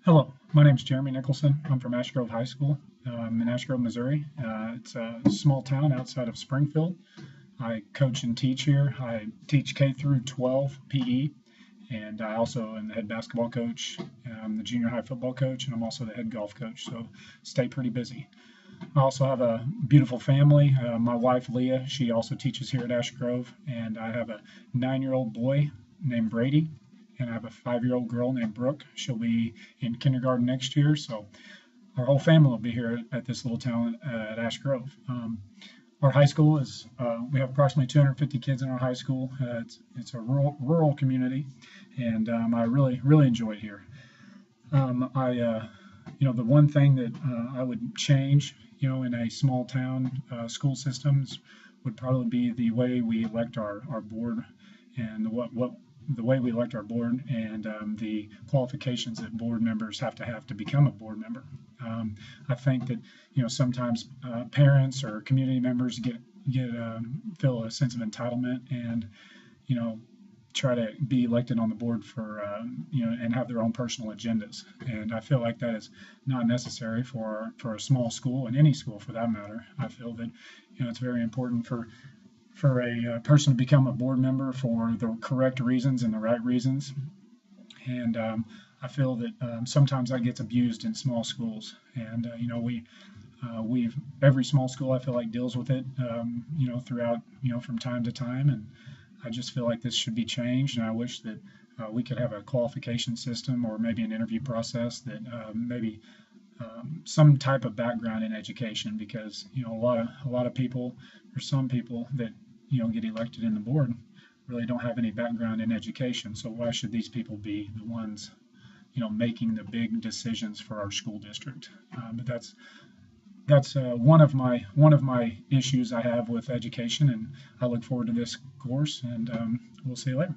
Hello, my name is Jeremy Nicholson. I'm from Ash Grove High School in Ash Grove, Missouri. It's a small town outside of Springfield. I coach and teach here. I teach K through 12 PE, and I also am the head basketball coach. I'm the junior high football coach, and I'm also the head golf coach, so stay pretty busy. I also have a beautiful family. My wife, Leah, she also teaches here at Ash Grove, and I have a 9-year-old boy named Brady, and I have a 5-year-old girl named Brooke. She'll be in kindergarten next year, so our whole family will be here at this little town at Ash Grove. Our high school we have approximately 250 kids in our high school. It's a rural community, and I really enjoy it here. The one thing that I would change, in a small town school systems would probably be the way we elect our board and the way we elect our board and the qualifications that board members have to become a board member. I think that sometimes parents or community members feel a sense of entitlement and try to be elected on the board for and have their own personal agendas. And I feel like that is not necessary for a small school, and any school for that matter. I feel that it's very important for a person to become a board member for the correct reasons and the right reasons. And I feel that sometimes that gets abused in small schools. And every small school I feel like deals with it, throughout, from time to time. And I just feel like this should be changed. And I wish that we could have a qualification system or maybe an interview process that maybe some type of background in education, because a lot of people, or some people that get elected in the board, really don't have any background in education. So why should these people be the ones making the big decisions for our school district? But that's one of my issues I have with education, and I look forward to this course, and we'll see you later.